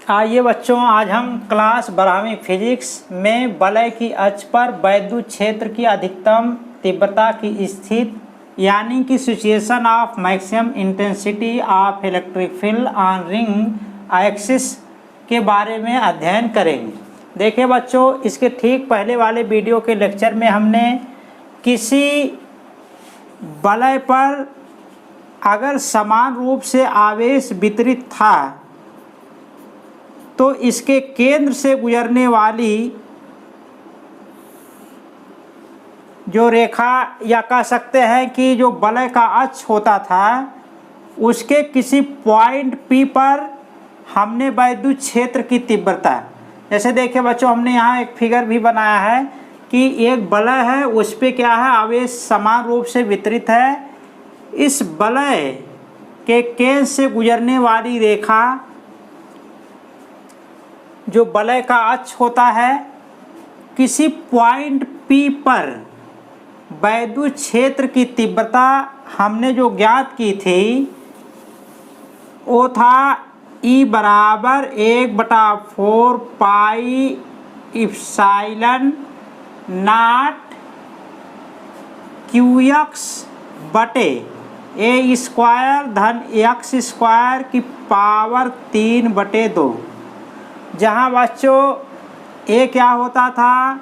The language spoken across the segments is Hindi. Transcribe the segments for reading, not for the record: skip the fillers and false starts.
आइए बच्चों, आज हम क्लास 12वीं फिजिक्स में वलय की अक्ष पर वैद्युत क्षेत्र की अधिकतम तीव्रता की स्थिति यानी कि situation of maximum intensity of electric field on ring axis के बारे में अध्ययन करेंगे। देखिए बच्चों, इसके ठीक पहले वाले वीडियो के लेक्चर में हमने किसी वलय पर अगर समान रूप से आवेश वितरित था तो इसके केंद्र से गुजरने वाली जो रेखा या कह सकते हैं कि जो वलय का अक्ष होता था उसके किसी पॉइंट P पर हमने वैद्युत क्षेत्र की तीव्रता, जैसे देखिए बच्चों, हमने यहाँ एक फिगर भी बनाया है कि एक वलय है, उस पर क्या है, आवेश समान रूप से वितरित है। इस वलय के केंद्र से गुजरने वाली रेखा जो वलय का अक्ष होता है, किसी पॉइंट P पर वैद्युत क्षेत्र की तीव्रता हमने जो ज्ञात की थी वो था E बराबर 1/4 पाई इप्सिलॉन नॉट QX बटे A स्क्वायर धन X स्क्वायर की पावर 3/2, जहाँ बच्चों ए क्या होता था,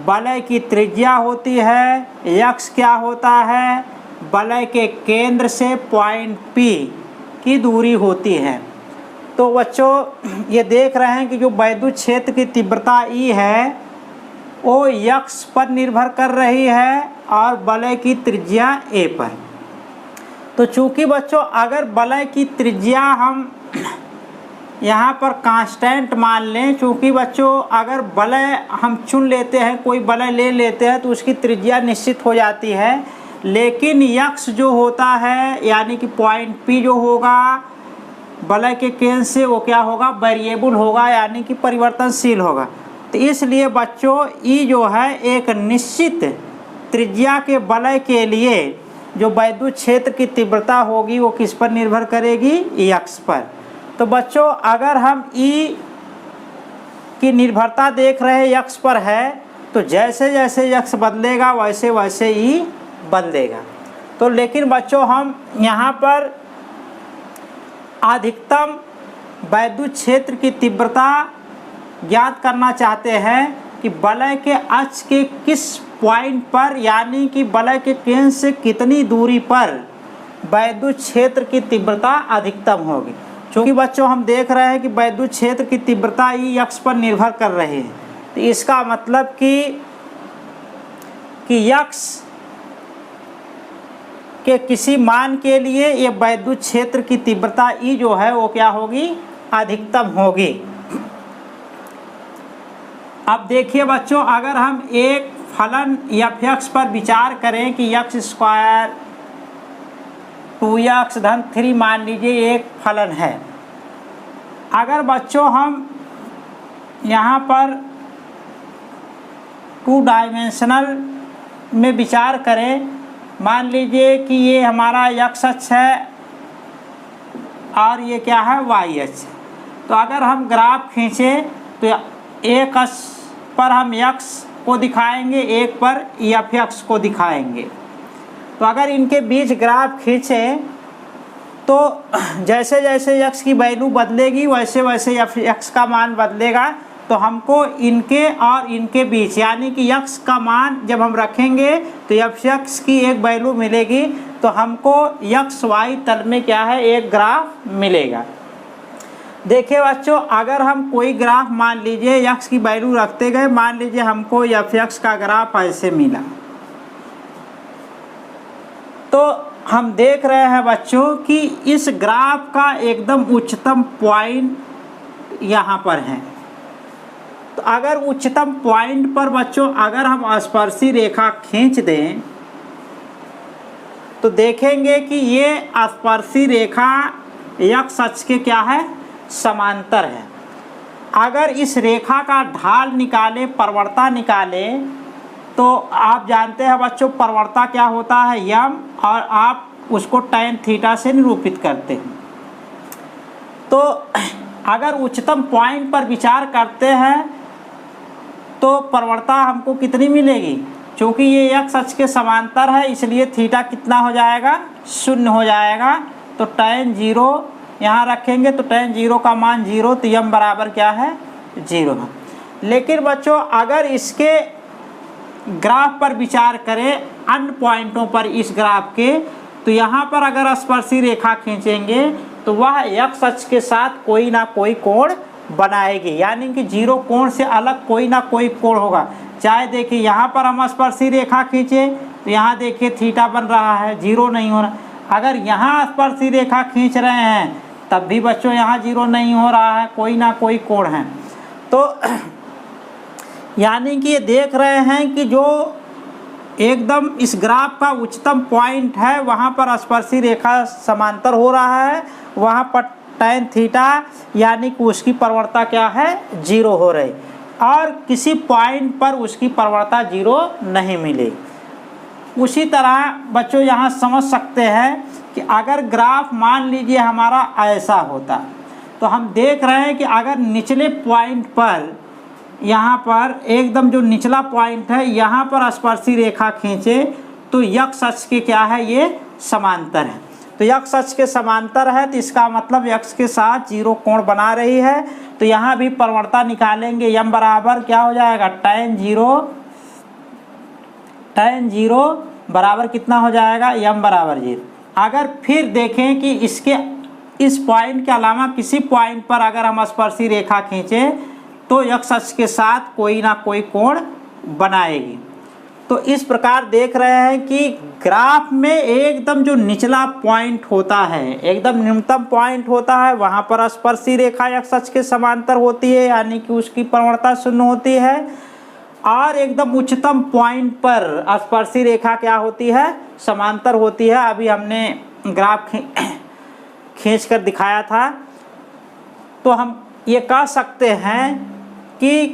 वलय की त्रिज्या होती है, x क्या होता है, वलय के केंद्र से पॉइंट P की दूरी होती है। तो बच्चों ये देख रहे हैं कि जो वैद्युत क्षेत्र की तीव्रता E है वो x पर निर्भर कर रही है और वलय की त्रिज्या a पर। तो चूंकि बच्चों अगर वलय की त्रिज्या हम यहाँ पर कांस्टेंट मान लें, चूँकि बच्चों अगर वलय हम चुन लेते हैं, कोई वलय ले लेते हैं तो उसकी त्रिज्या निश्चित हो जाती है, लेकिन x जो होता है यानी कि पॉइंट P जो होगा वलय के केंद्र से, वो क्या होगा, वेरिएबल होगा यानी कि परिवर्तनशील होगा। तो इसलिए बच्चों E जो है एक निश्चित त्रिज्या के वलय के लिए जो वैद्युत क्षेत्र की तीव्रता होगी वो किस पर निर्भर करेगी, x पर। तो बच्चों अगर हम E की निर्भरता देख रहे हैं x पर है, तो जैसे जैसे x बदलेगा वैसे वैसे E बदलेगा। तो लेकिन बच्चों हम यहाँ पर अधिकतम वैद्युत क्षेत्र की तीव्रता ज्ञात करना चाहते हैं कि वलय के अक्ष के किस पॉइंट पर यानी कि वलय के केंद्र से कितनी दूरी पर वैद्युत क्षेत्र की तीव्रता अधिकतम होगी। क्योंकि बच्चों हम देख रहे हैं कि वैद्युत क्षेत्र की तीव्रता ही x पर निर्भर कर रही है, तो इसका मतलब कि x के किसी मान के लिए ये वैद्युत क्षेत्र की तीव्रता E जो है वो क्या होगी, अधिकतम होगी। अब देखिए बच्चों, अगर हम एक फलन f(x) पर विचार करें कि x स्क्वायर 2x धन 3 मान लीजिए एक फलन है। अगर बच्चों हम यहाँ पर 2 डायमेंशनल में विचार करें, मान लीजिए कि ये हमारा x अक्ष है और ये क्या है, y अक्ष। तो अगर हम ग्राफ खींचें तो एक अक्ष पर हम x को दिखाएंगे, एक पर f(x) को दिखाएंगे। तो अगर इनके बीच ग्राफ खींचें तो जैसे जैसे x की वैल्यू बदलेगी वैसे वैसे f(x) का मान बदलेगा। तो हमको इनके और इनके बीच यानी कि x का मान जब हम रखेंगे तो f(x) की एक वैल्यू मिलेगी, तो हमको x y तल में क्या है, एक ग्राफ मिलेगा। देखिए बच्चों, अगर हम कोई ग्राफ मान लीजिए x की वैल्यू रखते गए, मान लीजिए हमको f(x) का ग्राफ ऐसे मिला, तो हम देख रहे हैं बच्चों कि इस ग्राफ का एकदम उच्चतम पॉइंट यहाँ पर है। तो अगर उच्चतम पॉइंट पर बच्चों अगर हम स्पर्शी रेखा खींच दें तो देखेंगे कि ये स्पर्शी रेखा x अक्ष के क्या है, समांतर है। अगर इस रेखा का ढाल निकाले, प्रवणता निकाले, तो आप जानते हैं बच्चों प्रवणता क्या होता है, m, और आप उसको tan थीटा से निरूपित करते हैं। तो अगर उच्चतम पॉइंट पर विचार करते हैं तो प्रवणता हमको कितनी मिलेगी, क्योंकि ये x अक्ष के समांतर है इसलिए थीटा कितना हो जाएगा, 0 हो जाएगा। तो tan 0 यहाँ रखेंगे तो tan 0 का मान 0, तो m बराबर क्या है, 0 है। लेकिन बच्चों अगर इसके ग्राफ पर विचार करें अन्य पॉइंटों पर इस ग्राफ के, तो यहाँ पर अगर स्पर्शी रेखा खींचेंगे तो वह x अक्ष के साथ कोई ना कोई कोण बनाएगी, यानी कि 0 कोण से अलग कोई ना कोई कोण होगा। चाहे देखिए यहाँ पर हम स्पर्शी रेखा खींचे तो यहाँ देखिए थीटा बन रहा है, 0 नहीं हो रहा। अगर यहाँ स्पर्शी रेखा खींच रहे हैं तब भी बच्चों यहाँ 0 नहीं हो रहा है, कोई ना कोई कोण है। तो यानी कि ये देख रहे हैं कि जो एकदम इस ग्राफ का उच्चतम पॉइंट है वहाँ पर स्पर्शी रेखा समांतर हो रहा है, वहाँ पर tan थीटा यानी कि उसकी प्रवणता क्या है, 0 हो रही, और किसी पॉइंट पर उसकी प्रवणता 0 नहीं मिली। उसी तरह बच्चों यहाँ समझ सकते हैं कि अगर ग्राफ मान लीजिए हमारा ऐसा होता, तो हम देख रहे हैं कि अगर निचले पॉइंट पर, यहाँ पर एकदम जो निचला पॉइंट है यहाँ पर स्पर्शी रेखा खींचे तो x अक्ष के क्या है, ये समांतर है। तो x अक्ष के समांतर है तो इसका मतलब x के साथ 0 कोण बना रही है। तो यहाँ भी प्रवणता निकालेंगे, m बराबर क्या हो जाएगा, tan 0 बराबर कितना हो जाएगा, m बराबर 0। अगर फिर देखें कि इसके इस पॉइंट के अलावा किसी पॉइंट पर अगर हम स्पर्शी रेखा खींचें तो x अक्ष के साथ कोई ना कोई कोण बनाएगी। तो इस प्रकार देख रहे हैं कि ग्राफ में एकदम जो निचला पॉइंट होता है, एकदम न्यूनतम पॉइंट होता है, वहाँ पर स्पर्शी रेखा x अक्ष के समांतर होती है यानी कि उसकी प्रवणता 0 होती है, और एकदम उच्चतम पॉइंट पर स्पर्शी रेखा क्या होती है, समांतर होती है। अभी हमने ग्राफ खींच कर दिखाया था। तो हम ये कह सकते हैं कि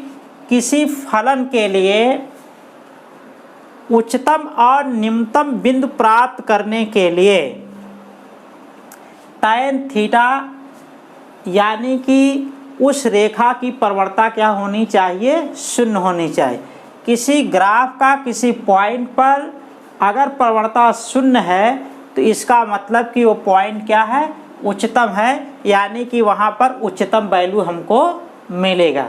किसी फलन के लिए उच्चतम और निम्नतम बिंदु प्राप्त करने के लिए tan थीटा यानी कि उस रेखा की प्रवणता क्या होनी चाहिए, 0 होनी चाहिए। किसी ग्राफ का किसी पॉइंट पर अगर प्रवणता 0 है तो इसका मतलब कि वो पॉइंट क्या है, उच्चतम है, यानी कि वहाँ पर उच्चतम वैल्यू हमको मिलेगा।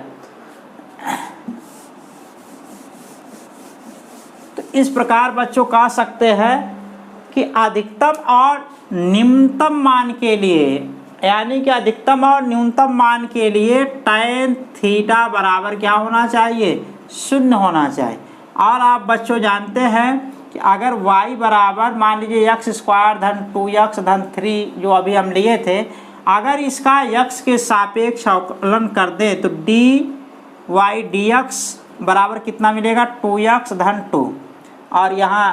तो इस प्रकार बच्चों कह सकते हैं कि अधिकतम और निम्नतम मान के लिए, यानी कि अधिकतम और न्यूनतम मान के लिए tan थीटा बराबर क्या होना चाहिए, 0 होना चाहिए। और आप बच्चों जानते हैं कि अगर y बराबर मान लीजिए x² धन 2x धन 3 जो अभी हम लिए थे, अगर इसका x के सापेक्ष अवकलन कर दे तो dy dx बराबर कितना मिलेगा, 2x धन 2, और यहाँ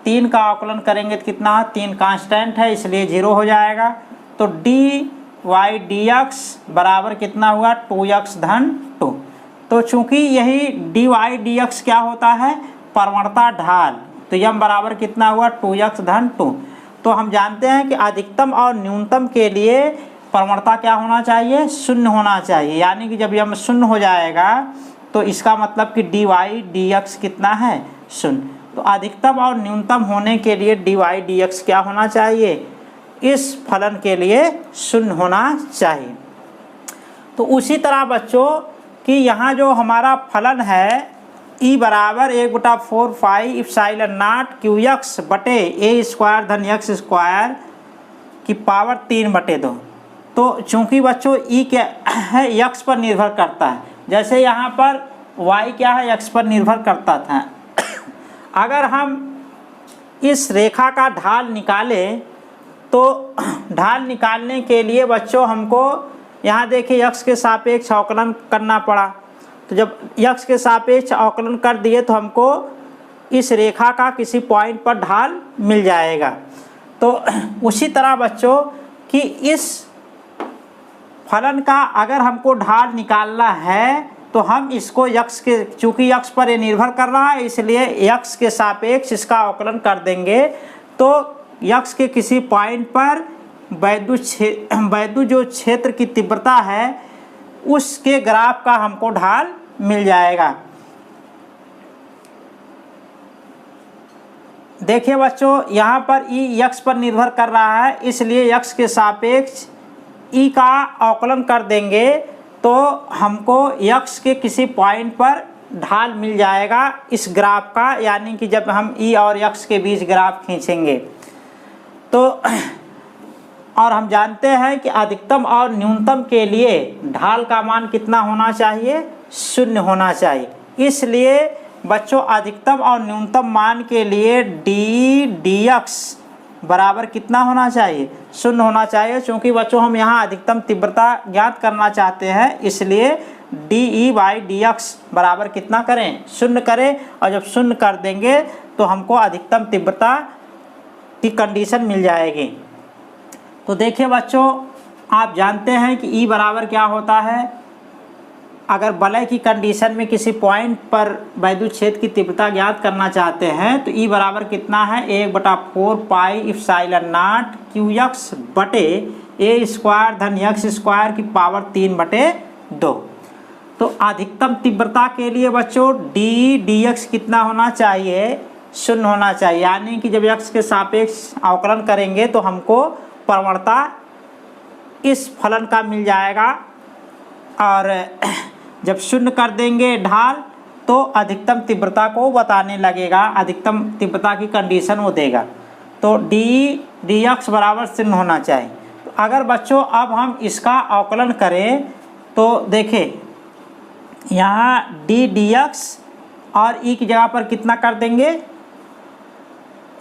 3 का अवकलन करेंगे तो कितना, 3 कांस्टेंट है इसलिए 0 हो जाएगा। तो dy dx बराबर कितना हुआ, 2x धन 2। तो चूंकि यही dy dx क्या होता है, प्रवणता ढाल, तो m बराबर कितना हुआ, 2x धन 2। तो हम जानते हैं कि अधिकतम और न्यूनतम के लिए प्रवणता क्या होना चाहिए, 0 होना चाहिए, यानी कि जब m 0 हो जाएगा तो इसका मतलब कि dy dx कितना है, 0। तो अधिकतम और न्यूनतम होने के लिए dy dx क्या होना चाहिए, इस फलन के लिए 0 होना चाहिए। तो उसी तरह बच्चों कि यहाँ जो हमारा फलन है e बराबर 1/4 पाई एप्सिलॉन नॉट qx बटे a² धन x² की पावर 3/2। तो चूंकि बच्चों e क्या है, x पर निर्भर करता है, जैसे यहाँ पर y क्या है, x पर निर्भर करता था। अगर हम इस रेखा का ढाल निकालें तो ढाल निकालने के लिए बच्चों हमको यहाँ देखिए x के सापेक्ष अवकलन करना पड़ा। तो जब x के सापेक्ष अवकलन कर दिए तो हमको इस रेखा का किसी पॉइंट पर ढाल मिल जाएगा। तो उसी तरह बच्चों कि इस फलन का अगर हमको ढाल निकालना है तो हम इसको x के, चूँकि x पर ये निर्भर कर रहा है इसलिए x के सापेक्ष इसका अवकलन कर देंगे। तो x के किसी पॉइंट पर वैद्युत जो क्षेत्र की तीव्रता है उसके ग्राफ का हमको ढाल मिल जाएगा। देखिए बच्चों, यहाँ पर ई यक्स पर निर्भर कर रहा है, इसलिए यक्स के सापेक्ष ई का अवकलन कर देंगे तो हमको यक्स के किसी पॉइंट पर ढाल मिल जाएगा इस ग्राफ का, यानी कि जब हम ई और यक्स के बीच ग्राफ खींचेंगे तो। और हम जानते हैं कि अधिकतम और न्यूनतम के लिए ढाल का मान कितना होना चाहिए, 0 होना चाहिए। इसलिए बच्चों अधिकतम और न्यूनतम मान के लिए dx बराबर कितना होना चाहिए, 0 होना चाहिए। क्योंकि बच्चों हम यहाँ अधिकतम तीव्रता ज्ञात करना चाहते हैं, इसलिए dE/dx बराबर कितना करें, 0 करें। और जब 0 कर देंगे तो हमको अधिकतम तीव्रता की कंडीशन मिल जाएगी। तो देखिए बच्चों, आप जानते हैं कि E बराबर क्या होता है। अगर वलय की कंडीशन में किसी पॉइंट पर वैद्युत क्षेत्र की तीव्रता ज्ञात करना चाहते हैं तो E बराबर कितना है, 1/4 पाई एप्सिलॉन नॉट QX बटे A² धन X² की पावर 3/2। तो अधिकतम तीव्रता के लिए बच्चों dx कितना होना चाहिए, 0 होना चाहिए। यानी कि जब x के सापेक्ष अवकलन करेंगे तो हमको प्रवणता इस फलन का मिल जाएगा, और जब 0 कर देंगे ढाल तो अधिकतम तीव्रता को बताने लगेगा, अधिकतम तीव्रता की कंडीशन वो देगा। तो dx बराबर 0 होना चाहिए। तो अगर बच्चों अब हम इसका अवकलन करें तो देखें यहाँ dx और E की जगह पर कितना कर देंगे,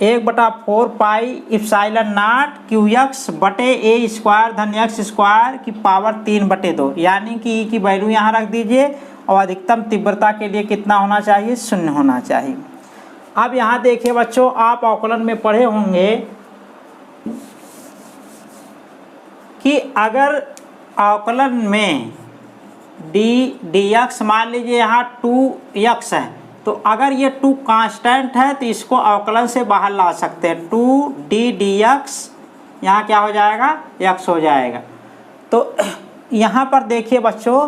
1/4 पाई एप्सिलॉन नॉट QX बटे A² धन X² की पावर 3/2। यानी कि E की वैल्यू यहाँ रख दीजिए और अधिकतम तीव्रता के लिए कितना होना चाहिए, 0 होना चाहिए। अब यहाँ देखिए बच्चों, आप अवकलन में पढ़े होंगे कि अगर अवकलन में dx मान लीजिए यहाँ 2x है, तो अगर ये 2 कांस्टेंट है तो इसको अवकलन से बाहर ला सकते हैं। 2d/dx यहाँ क्या हो जाएगा, x हो जाएगा। तो यहाँ पर देखिए बच्चों,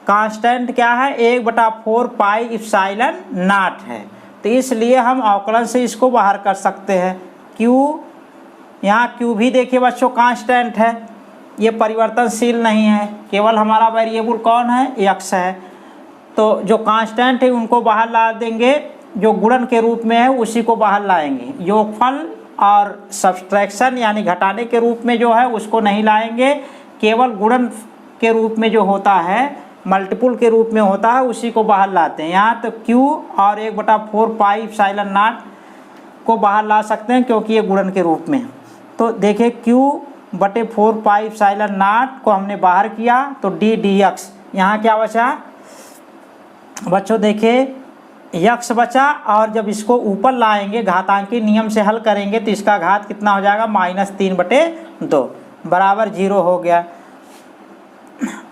कांस्टेंट क्या है, 1/4 पाई एप्सिलॉन नॉट है, तो इसलिए हम अवकलन से इसको बाहर कर सकते हैं। q, यहाँ q भी देखिए बच्चों कांस्टेंट है, ये परिवर्तनशील नहीं है, केवल हमारा वेरिएबल कौन है, x है। तो जो कांस्टेंट है उनको बाहर ला देंगे, जो गुणन के रूप में है उसी को बाहर लाएंगे। योगफल और सब्सट्रैक्शन यानी घटाने के रूप में जो है उसको नहीं लाएंगे, केवल गुणन के रूप में जो होता है, मल्टीपुल के रूप में होता है, उसी को बाहर लाते हैं। यहाँ तो q और 1/4 पाई एप्सिलॉन नॉट को बाहर ला सकते हैं क्योंकि ये गुणन के रूप में। तो देखिए q/4 पाई एप्सिलॉन नॉट को हमने बाहर किया तो dx यहाँ क्या बचा बच्चों, देखिए यक्स बचा, और जब इसको ऊपर लाएंगे घातांकी नियम से हल करेंगे तो इसका घात कितना हो जाएगा, -3/2 बराबर 0 हो गया।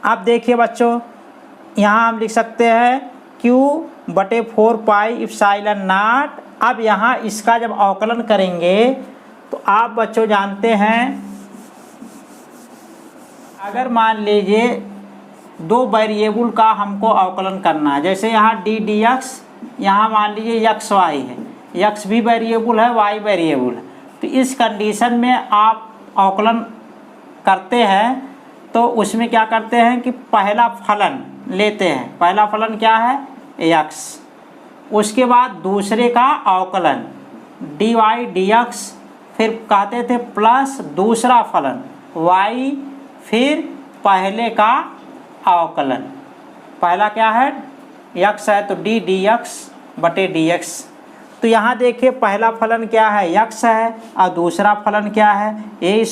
अब देखिए बच्चों, यहाँ हम लिख सकते हैं q/4 पाई एप्सिलॉन नॉट। अब यहाँ इसका जब अवकलन करेंगे तो आप बच्चों जानते हैं, अगर मान लीजिए 2 वेरिएबल का हमको अवकलन करना है, जैसे यहाँ dx, यहाँ मान लीजिए xy है, x भी वेरिएबल है, y वेरिएबल है, तो इस कंडीशन में आप अवकलन करते हैं तो उसमें क्या करते हैं कि पहला फलन लेते हैं। पहला फलन क्या है, x, उसके बाद दूसरे का अवकलन dy/dx, फिर कहते थे प्लस दूसरा फलन y, फिर पहले का अवकलन। पहला क्या है, x है तो dx/dx। तो यहाँ देखिए पहला फलन क्या है, x है, और दूसरा फलन क्या है, a²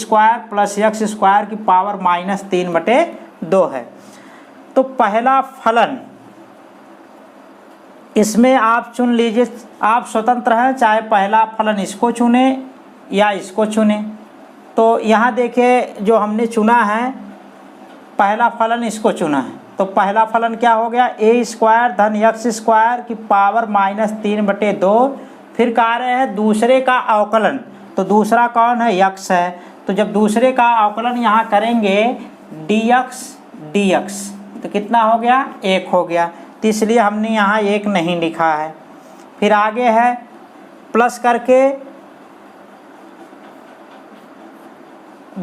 + x² की पावर -3/2 है। तो पहला फलन इसमें आप चुन लीजिए, आप स्वतंत्र हैं, चाहे पहला फलन इसको चुने या इसको चुने। तो यहाँ देखिए जो हमने चुना है पहला फलन इसको चुना है, तो पहला फलन क्या हो गया, a² धन x² की पावर -3/2। फिर कह रहे हैं दूसरे का अवकलन, तो दूसरा कौन है, x है, तो जब दूसरे का अवकलन यहाँ करेंगे dx तो कितना हो गया, 1 हो गया। तो इसलिए हमने यहाँ 1 नहीं लिखा है। फिर आगे है प्लस करके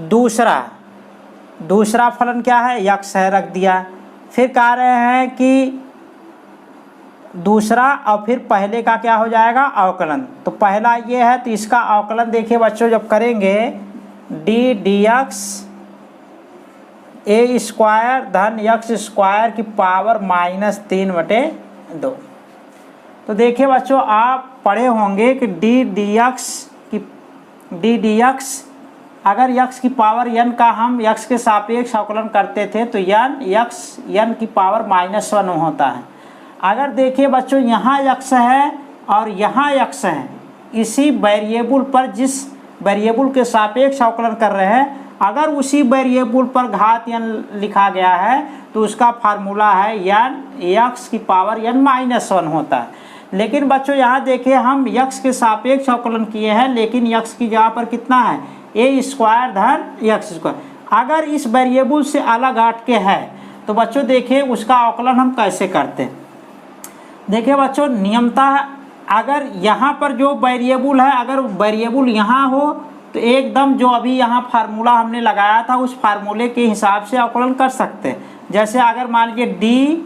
दूसरा फलन क्या है, यक्स है, रख दिया। फिर कह रहे हैं कि दूसरा और फिर पहले का क्या हो जाएगा, अवकलन। तो पहला ये है, तो इसका अवकलन देखिए बच्चों जब करेंगे dx a स्क्वायर धन x स्क्वायर की पावर -3/2। तो देखिए बच्चों आप पढ़े होंगे कि dx अगर x की पावर n का हम x के सापेक्ष अवकलन करते थे तो n की पावर -1 होता है। अगर देखिए बच्चों यहाँ x है और यहाँ x है, इसी वेरिएबल पर जिस वेरिएबल के सापेक्ष अवकलन कर रहे हैं, अगर उसी वेरिएबल पर घात n लिखा गया है तो उसका फार्मूला है n x की पावर n-1 होता है। लेकिन बच्चों यहाँ देखिए हम x के सापेक्ष अवकलन किए हैं, लेकिन x की जगह पर कितना है, a स्क्वायर धन x स्क्वायर। अगर इस वेरिएबल से अलग हट के है तो बच्चों देखिए उसका अवकलन हम कैसे करते हैं। देखिए बच्चों नियमतः अगर यहाँ पर जो वेरिएबल है, अगर वेरिएबल यहाँ हो तो एकदम जो अभी यहाँ फार्मूला हमने लगाया था उस फार्मूले के हिसाब से अवकलन कर सकते हैं। जैसे अगर मान लीजिए d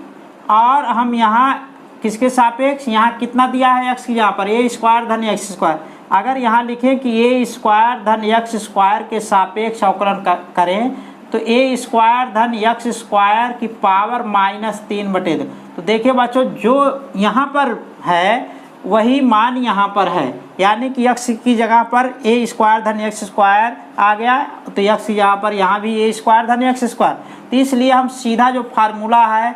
और हम यहाँ किसके सापेक्ष, यहाँ कितना दिया है x की जगह पर a स्क्वायर धन x स्क्वायर। अगर यहाँ लिखें कि a स्क्वायर धन x स्क्वायर के सापेक्ष अवकलन करें तो a स्क्वायर धन x स्क्वायर की पावर -3/2। तो देखिए बच्चों जो यहाँ पर है वही मान यहाँ पर है, यानी कि x की जगह पर a स्क्वायर धन x स्क्वायर आ गया, तो x की जगह पर यहाँ भी a स्क्वायर धन x स्क्वायर। तो इसलिए हम सीधा जो फार्मूला है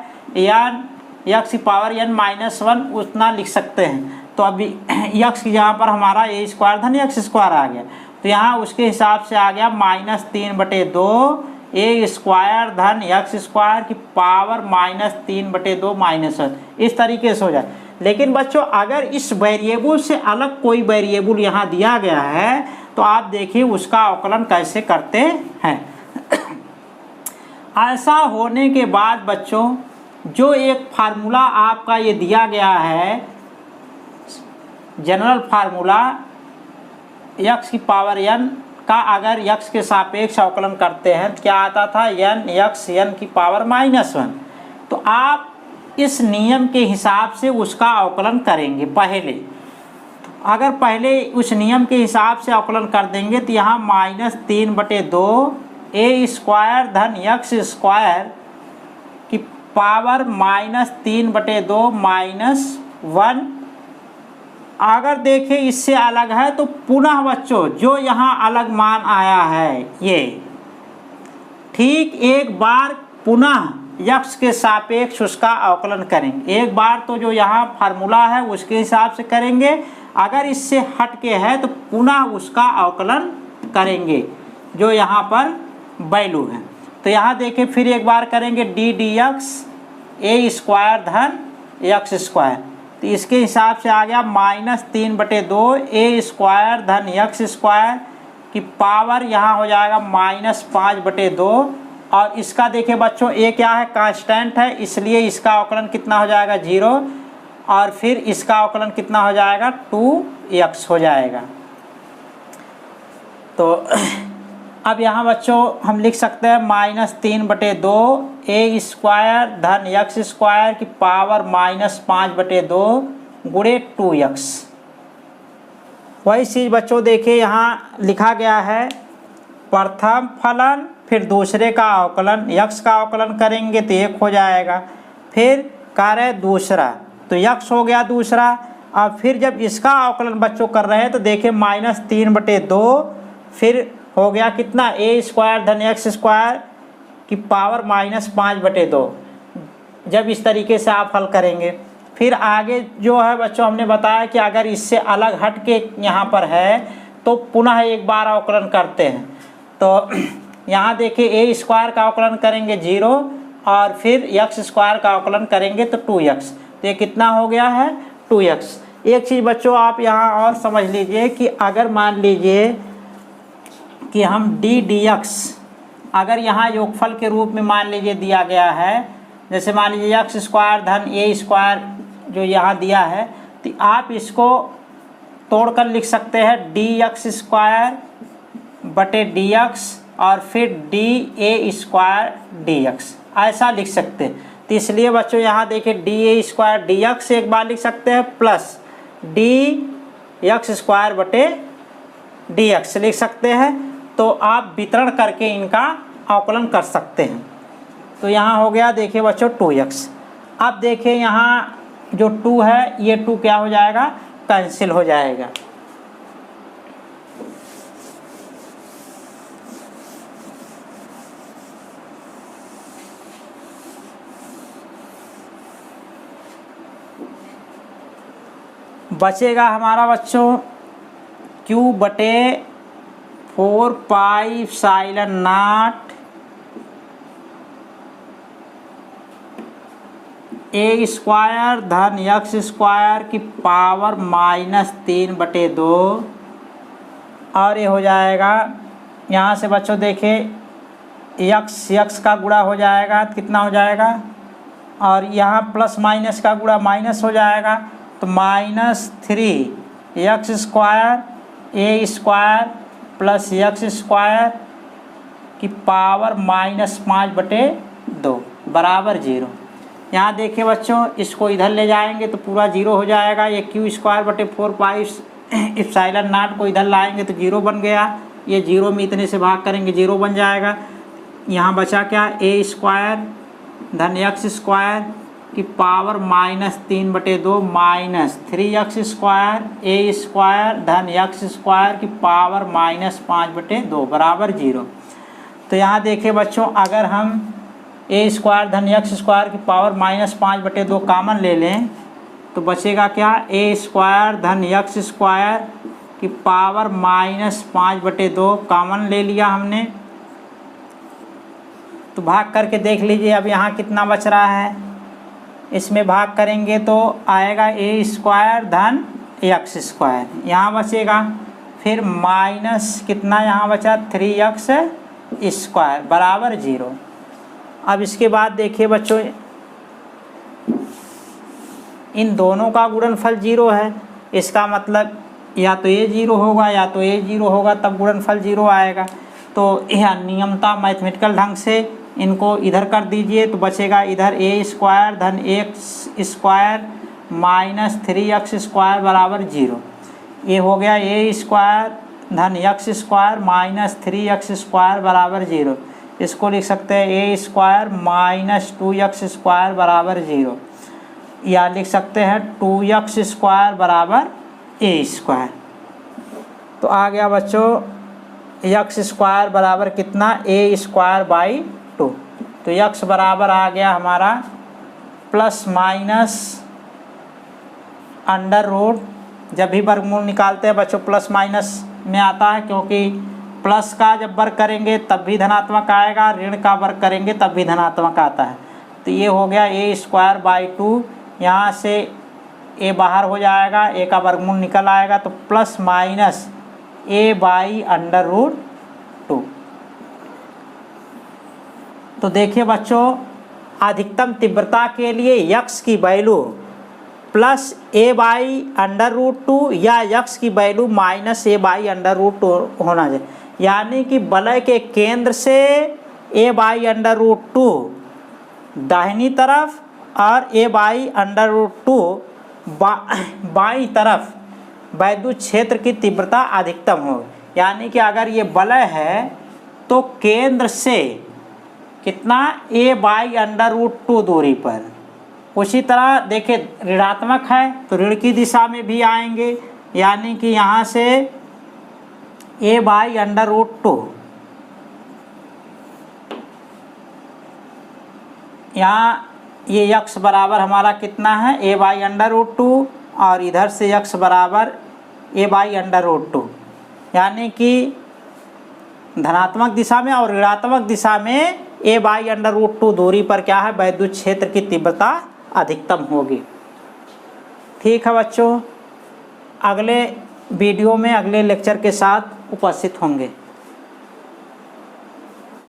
x की पावर n-1 उतना लिख सकते हैं। तो अभी x की जगह पर हमारा a स्क्वायर धन x स्क्वायर आ गया, तो यहाँ उसके हिसाब से आ गया -3/2 a स्क्वायर धन x स्क्वायर की पावर -3/2 -1, इस तरीके से हो जाए। लेकिन बच्चों अगर इस वेरिएबल से अलग कोई वेरिएबल यहाँ दिया गया है तो आप देखिए उसका अवकलन कैसे करते हैं। ऐसा होने के बाद बच्चों जो एक फार्मूला आपका ये दिया गया है, जनरल फार्मूला x की पावर n का अगर x के सापेक्ष अवकलन करते हैं तो क्या आता था, n की पावर -1। तो आप इस नियम के हिसाब से उसका अवकलन करेंगे। पहले अगर पहले उस नियम के हिसाब से अवकलन कर देंगे तो यहाँ -3/2 a स्क्वायर धन x स्क्वायर की पावर -3/2 -1। अगर देखें इससे अलग है तो पुनः बच्चों जो यहाँ अलग मान आया है ये ठीक एक बार पुनः x के सापेक्ष उसका अवकलन करेंगे। एक बार तो जो यहाँ फार्मूला है उसके हिसाब से करेंगे, अगर इससे हट के है तो पुनः उसका अवकलन करेंगे जो यहाँ पर वैल्यू है। तो यहाँ देखें फिर एक बार करेंगे dx a स्क्वायर धन x स्क्वायर, तो इसके हिसाब से आ गया -3/2 a स्क्वायर धन x स्क्वायर की पावर यहाँ हो जाएगा -5/2। और इसका देखिए बच्चों a क्या है, कांस्टेंट है, इसलिए इसका अवकलन कितना हो जाएगा 0, और फिर इसका अवकलन कितना हो जाएगा 2x हो जाएगा। तो अब यहाँ बच्चों हम लिख सकते हैं -3/2 a स्क्वायर धन x स्क्वायर की पावर -5/2 गुणे 2x। वही चीज़ बच्चों देखिए यहाँ लिखा गया है, प्रथम फलन फिर दूसरे का अवकलन, x का अवकलन करेंगे तो 1 हो जाएगा, फिर कार्य दूसरा तो x हो गया दूसरा। अब फिर जब इसका अवकलन बच्चों कर रहे हैं तो देखिए -3/2 फिर हो गया कितना, a स्क्वायर धन x स्क्वायर की पावर -5/2। जब इस तरीके से आप हल करेंगे फिर आगे जो है बच्चों हमने बताया कि अगर इससे अलग हट के यहाँ पर है तो पुनः एक बार अवकलन करते हैं। तो यहाँ देखिए a स्क्वायर का अवकलन करेंगे 0 और फिर x स्क्वायर का अवकलन करेंगे तो 2x, तो ये कितना हो गया है 2x। एक चीज़ बच्चों आप यहाँ और समझ लीजिए कि अगर मान लीजिए कि हम डी डी एक्स अगर यहाँ योगफल के रूप में मान लीजिए दिया गया है, जैसे मान लीजिए एक्स स्क्वायर धन ए स्क्वायर जो यहाँ दिया है, तो आप इसको तोड़कर लिख सकते हैं डी एक्स स्क्वायर बटे डी एक्स और फिर D A square D x, ऐसा लिख सकते हैं। तो इसलिए बच्चों यहाँ देखिए D A square D x एक बार लिख सकते हैं प्लस डी एक्स स्क्वायर बटे डी एक्स लिख सकते हैं। तो आप वितरण करके इनका अवकलन कर सकते हैं। तो यहाँ हो गया देखिए बच्चों 2x। अब देखिए यहाँ जो 2 है ये 2 क्या हो जाएगा, कैंसिल हो जाएगा। बचेगा हमारा बच्चों q बटे 4 pi epsilon not a square धन एक्स स्क्वायर की पावर -3/2 और ये हो जाएगा यहाँ से बच्चों देखें x का गुणा हो जाएगा तो कितना हो जाएगा, और यहाँ प्लस माइनस का गुणा माइनस हो जाएगा तो -3 x स्क्वायर ए स्क्वायर प्लस एक्स स्क्वायर की पावर -5/2 बराबर 0। यहाँ देखिए बच्चों इसको इधर ले जाएंगे तो पूरा 0 हो जाएगा। ये क्यू स्क्वायर बटे 4 पाई एप्सिलॉन नॉट को इधर लाएंगे तो 0 बन गया। ये 0 में इतने से भाग करेंगे 0 बन जाएगा। यहाँ बचा क्या, ए स्क्वायर धन एक्स स्क्वायर की पावर -3/2 -3x स्क्वायर ए स्क्वायर धन एक्स स्क्वायर की पावर -5/2 बराबर 0। तो यहाँ देखिए बच्चों अगर हम ए स्क्वायर धन एक्स स्क्वायर की पावर -5/2 कॉमन ले लें तो बचेगा क्या, ए स्क्वायर धन एक्स स्क्वायर की पावर -5/2 कॉमन ले लिया हमने। तो भाग करके देख लीजिए अब यहाँ कितना बच रहा है। इसमें भाग करेंगे तो आएगा ए स्क्वायर धन एक्स स्क्वायर, यहाँ बचेगा फिर माइनस कितना यहाँ बचा 3x स्क्वायर बराबर 0। अब इसके बाद देखिए बच्चों इन दोनों का गुणनफल 0 है, इसका मतलब या तो ये 0 होगा या तो ये 0 होगा, तब गुणनफल 0 आएगा। तो यह नियमता मैथमेटिकल ढंग से इनको इधर कर दीजिए तो बचेगा इधर ए स्क्वायर धन एक्स स्क्वायर -3x स्क्वायर बराबर 0। ये हो गया ए स्क्वायर धन एक्स स्क्वायर -3x स्क्वायर बराबर 0। इसको लिख सकते हैं ए स्क्वायर -2x स्क्वायर बराबर 0, या लिख सकते हैं 2x स्क्वायर बराबर ए स्क्वायर। तो आ गया बच्चों एक्स स्क्वायर बराबर कितना, ए स्क्वायर बाई 2। तो x बराबर आ गया हमारा प्लस माइनस अंडर रूट। जब भी वर्गमूल निकालते हैं बच्चों प्लस माइनस में आता है, क्योंकि प्लस का जब वर्ग करेंगे तब भी धनात्मक आएगा, ऋण का वर्ग करेंगे तब भी धनात्मक आता है। तो ये हो गया ए स्क्वायर बाई 2, यहाँ से ए बाहर हो जाएगा, ए का वर्गमूल निकल आएगा तो plus minus a by under root 2। तो देखिए बच्चों अधिकतम तीव्रता के लिए x की value plus a by under root 2 या x की value minus a by under root 2 होना चाहिए, यानी कि वलय के केंद्र से ए बाई अंडर रूट 2 दाहिनी तरफ और ए बाई अंडर रूट 2 बाईं तरफ वैद्युत क्षेत्र की तीव्रता अधिकतम हो। यानी कि अगर ये वलय है तो केंद्र से कितना, ए बाई अंडर रूट 2 दूरी पर। उसी तरह देखिए ऋणात्मक है तो ऋण की दिशा में भी आएंगे, यानी कि यहाँ से ए बाई अंडर रूट 2, यहाँ ये x बराबर हमारा कितना है, ए बाई अंडर रूट 2, और इधर से x बराबर ए बाई अंडर रूट 2, यानी कि धनात्मक दिशा में और ऋणात्मक दिशा में ए बाई अंडर रूट 2 दूरी पर क्या है, वैद्युत क्षेत्र की तीव्रता अधिकतम होगी। ठीक है बच्चों, अगले वीडियो में अगले लेक्चर के साथ उपस्थित होंगे।